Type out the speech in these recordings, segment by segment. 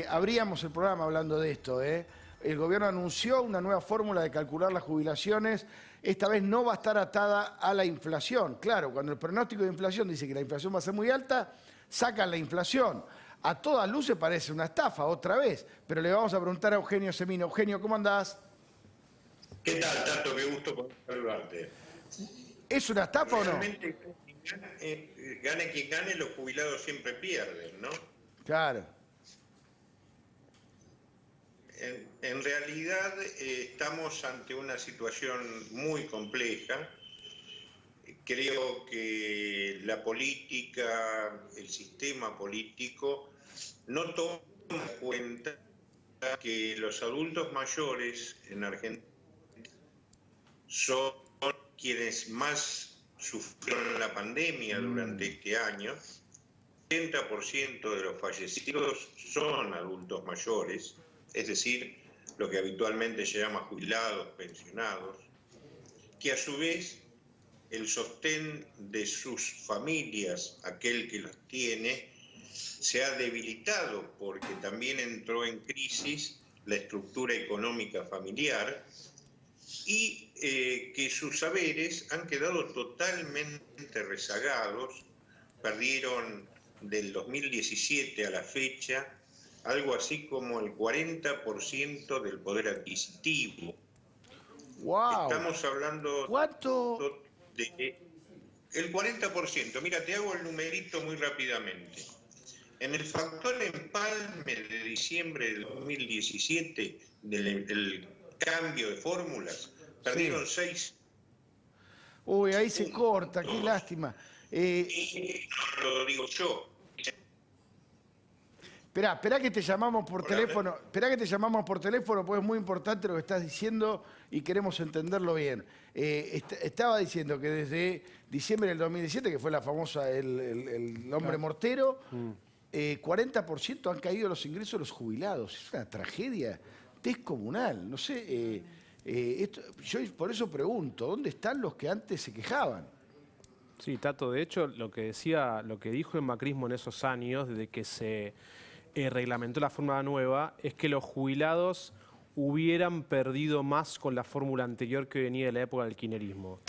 abríamos el programa hablando de esto. El gobierno anunció una nueva fórmula de calcular las jubilaciones. Esta vez no va a estar atada a la inflación. Claro, cuando el pronóstico de inflación dice que la inflación va a ser muy alta, sacan la inflación. A todas luces parece una estafa otra vez, pero le vamos a preguntar a Eugenio Semino. Eugenio, ¿cómo andás? ¿Qué tal, Tato? Qué gusto poder saludarte. ¿Es una estafa o no? Realmente, gane quien gane, los jubilados siempre pierden, ¿no? Claro. En realidad estamos ante una situación muy compleja. Creo que la política, el sistema político, no toma en cuenta que los adultos mayores en Argentina son quienes más sufrieron la pandemia durante este año. El 70% de los fallecidos son adultos mayores, es decir, lo que habitualmente se llama jubilados, pensionados, que a su vez el sostén de sus familias, aquel que los tiene, se ha debilitado porque también entró en crisis la estructura económica familiar y que sus saberes han quedado totalmente rezagados, perdieron del 2017 a la fecha algo así como el 40% del poder adquisitivo. ¡Wow! Estamos hablando ¿Cuánto? de el 40%. Mira, te hago el numerito muy rápidamente. En el factor empalme de diciembre del 2017, del cambio de fórmulas, perdieron 6. Uy, ahí se corta, qué lástima. No lo digo yo. Esperá que te llamamos por teléfono. Esperá que te llamamos por teléfono, porque es muy importante lo que estás diciendo y queremos entenderlo bien. Estaba diciendo que desde diciembre del 2017, que fue la famosa el hombre mortero, 40% han caído los ingresos de los jubilados. Es una tragedia descomunal. No sé, yo por eso pregunto, ¿dónde están los que antes se quejaban? Sí, Tato, de hecho, lo que dijo el macrismo en esos años, desde que se reglamentó la fórmula nueva, es que los jubilados hubieran perdido más con la fórmula anterior que venía de la época del kirchnerismo.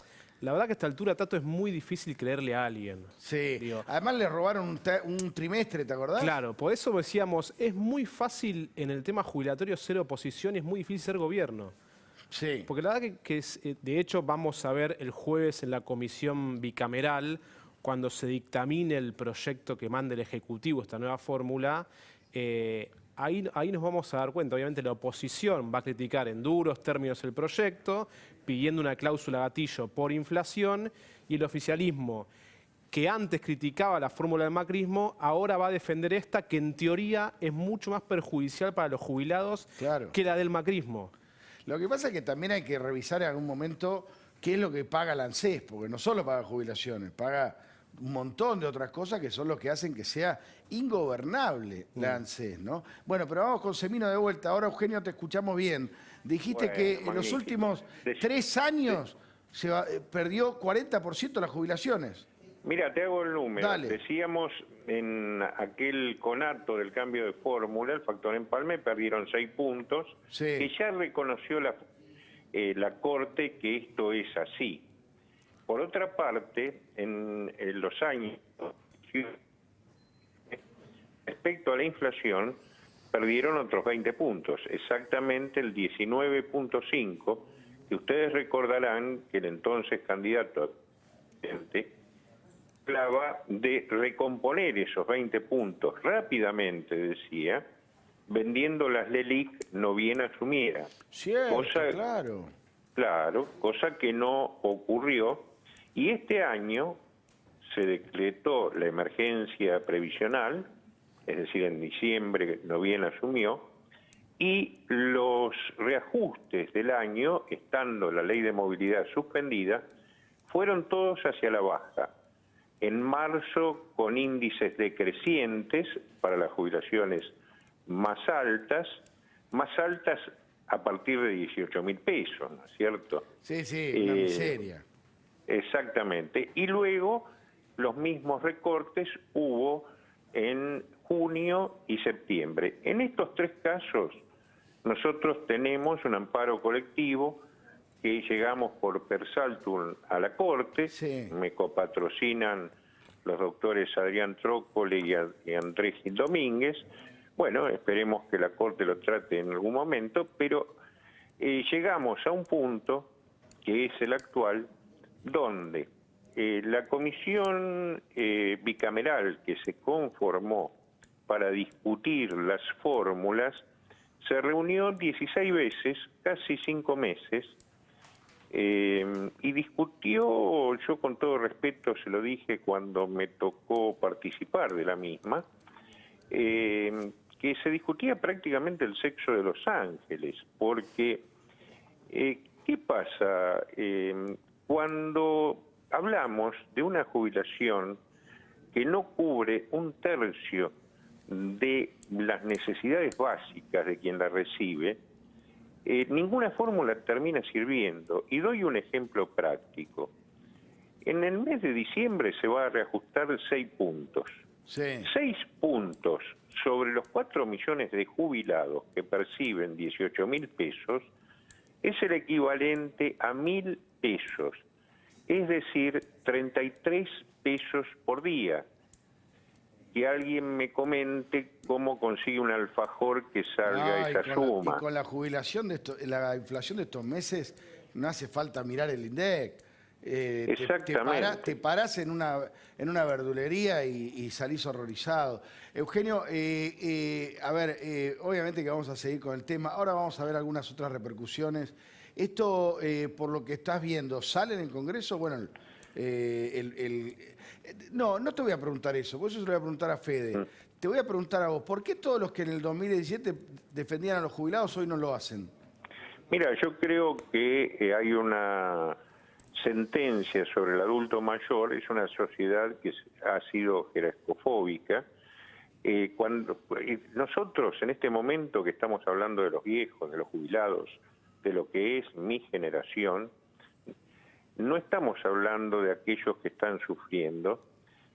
La verdad que a esta altura, Tato, es muy difícil creerle a alguien. Sí, además le robaron un trimestre, ¿te acordás? Claro, por eso decíamos, es muy fácil en el tema jubilatorio ser oposición y es muy difícil ser gobierno. Sí. Porque la verdad de hecho vamos a ver el jueves en la comisión bicameral, cuando se dictamine el proyecto que mande el Ejecutivo, esta nueva fórmula, ahí nos vamos a dar cuenta. Obviamente la oposición va a criticar en duros términos el proyecto, pidiendo una cláusula gatillo por inflación, y el oficialismo, que antes criticaba la fórmula del macrismo, ahora va a defender esta, que en teoría es mucho más perjudicial para los jubilados que la del macrismo. Lo que pasa es que también hay que revisar en algún momento qué es lo que paga la ANSES, porque no solo paga jubilaciones, paga un montón de otras cosas que son los que hacen que sea ingobernable la ANSES, ¿no? Bueno, pero vamos con Semino de vuelta. Ahora, Eugenio, te escuchamos bien. Dijiste que en los últimos 3 años se perdió 40% las jubilaciones. Mira, te hago el número. Dale. Decíamos en aquel conato del cambio de fórmula, el factor empalme, perdieron 6 puntos, que ya reconoció la Corte que esto es así. Por otra parte, en los años, respecto a la inflación, perdieron otros 20 puntos, exactamente el 19.5, que ustedes recordarán que el entonces candidato a presidente hablaba de recomponer esos 20 puntos rápidamente, decía, vendiendo las LELIC no bien asumiera. Cierto, claro. Claro, cosa que no ocurrió. Y este año se decretó la emergencia previsional, es decir, en diciembre no bien asumió, y los reajustes del año, estando la ley de movilidad suspendida, fueron todos hacia la baja. En marzo, con índices decrecientes para las jubilaciones más altas a partir de 18.000 pesos, ¿no es cierto? Sí, una miseria. Exactamente. Y luego los mismos recortes hubo en junio y septiembre. En estos 3 casos, nosotros tenemos un amparo colectivo que llegamos por per saltum a la Corte, Sí. me copatrocinan los doctores Adrián Trócoli y Andrés Gil Domínguez. Bueno, esperemos que la Corte lo trate en algún momento, pero llegamos a un punto, que es el actual, donde la comisión bicameral que se conformó para discutir las fórmulas se reunió 16 veces, casi 5 meses, y discutió, yo con todo respeto se lo dije cuando me tocó participar de la misma, que se discutía prácticamente el sexo de los ángeles, porque ¿qué pasa? Cuando hablamos de una jubilación que no cubre 1/3 de las necesidades básicas de quien la recibe, ninguna fórmula termina sirviendo. Y doy un ejemplo práctico. En el mes de diciembre se va a reajustar 6 puntos. Sí. 6 puntos sobre los 4 millones de jubilados que perciben 18.000 pesos es el equivalente a 1.000 pesos, es decir, 33 pesos por día. Que alguien me comente cómo consigue un alfajor que salga esa suma. Y con la jubilación la inflación de estos meses, no hace falta mirar el INDEC. Exactamente. Te parás en una verdulería y salís horrorizado. Eugenio, a ver, obviamente que vamos a seguir con el tema. Ahora vamos a ver algunas otras repercusiones. Esto, por lo que estás viendo, ¿sale en el Congreso? Bueno, no te voy a preguntar eso, por eso se lo voy a preguntar a Fede. Te voy a preguntar a vos, ¿por qué todos los que en el 2017 defendían a los jubilados hoy no lo hacen? Mira, yo creo que hay una sentencia sobre el adulto mayor, es una sociedad que ha sido jerarcofóbica. Nosotros en este momento que estamos hablando de los viejos, de los jubilados, de lo que es mi generación, no estamos hablando de aquellos que están sufriendo,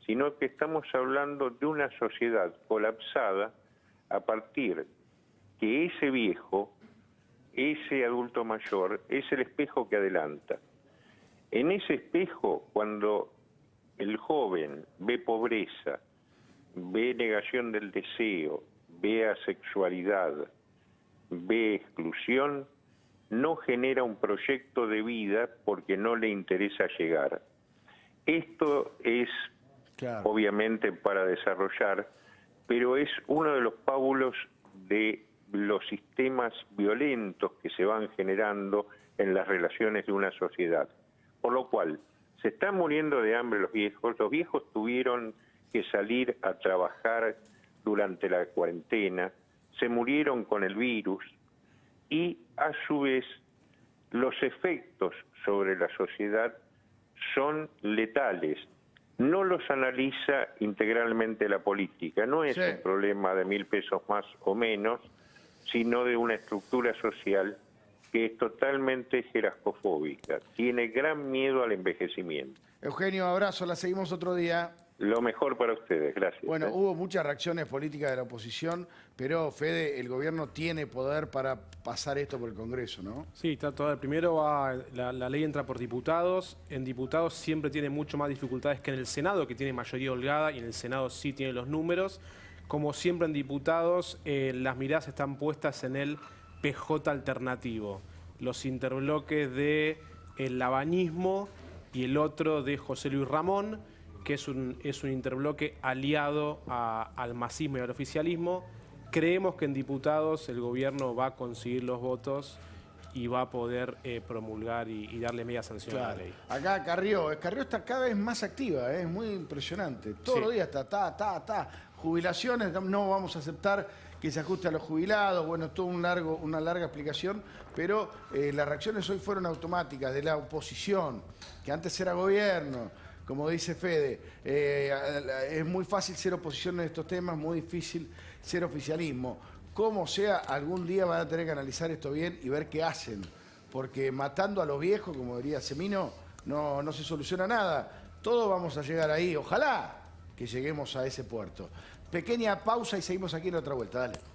sino que estamos hablando de una sociedad colapsada a partir que ese viejo, ese adulto mayor, es el espejo que adelanta. En ese espejo, cuando el joven ve pobreza, ve negación del deseo, ve asexualidad, ve exclusión, no genera un proyecto de vida porque no le interesa llegar. Esto es obviamente para desarrollar, pero es uno de los pábulos de los sistemas violentos que se van generando en las relaciones de una sociedad. Por lo cual, se están muriendo de hambre los viejos tuvieron que salir a trabajar durante la cuarentena, se murieron con el virus, y a su vez los efectos sobre la sociedad son letales. No los analiza integralmente la política, no es un problema de 1.000 pesos más o menos, sino de una estructura social que es totalmente jerarcofóbica, tiene gran miedo al envejecimiento. Eugenio, abrazo, la seguimos otro día. Lo mejor para ustedes, gracias. Bueno, hubo muchas reacciones políticas de la oposición, pero Fede, el gobierno tiene poder para pasar esto por el Congreso, ¿no? Sí, está todo. Primero la ley entra por diputados. En diputados siempre tiene mucho más dificultades que en el Senado, que tiene mayoría holgada, y en el Senado sí tiene los números. Como siempre en diputados, las miradas están puestas en el PJ alternativo. Los interbloques de el labañismo y el otro de José Luis Ramón, que es un interbloque aliado al masismo y al oficialismo. Creemos que en diputados el gobierno va a conseguir los votos y va a poder promulgar y darle media sanción a la ley. Acá Carrió está cada vez más activa, es muy impresionante. Todos los días está. Jubilaciones, no vamos a aceptar que se ajuste a los jubilados. Bueno, todo una larga explicación, pero las reacciones hoy fueron automáticas de la oposición, que antes era gobierno. Como dice Fede, es muy fácil ser oposición en estos temas, muy difícil ser oficialismo. Como sea, algún día van a tener que analizar esto bien y ver qué hacen. Porque matando a los viejos, como diría Semino, no se soluciona nada. Todos vamos a llegar ahí, ojalá que lleguemos a ese puerto. Pequeña pausa y seguimos aquí en la otra vuelta. Dale.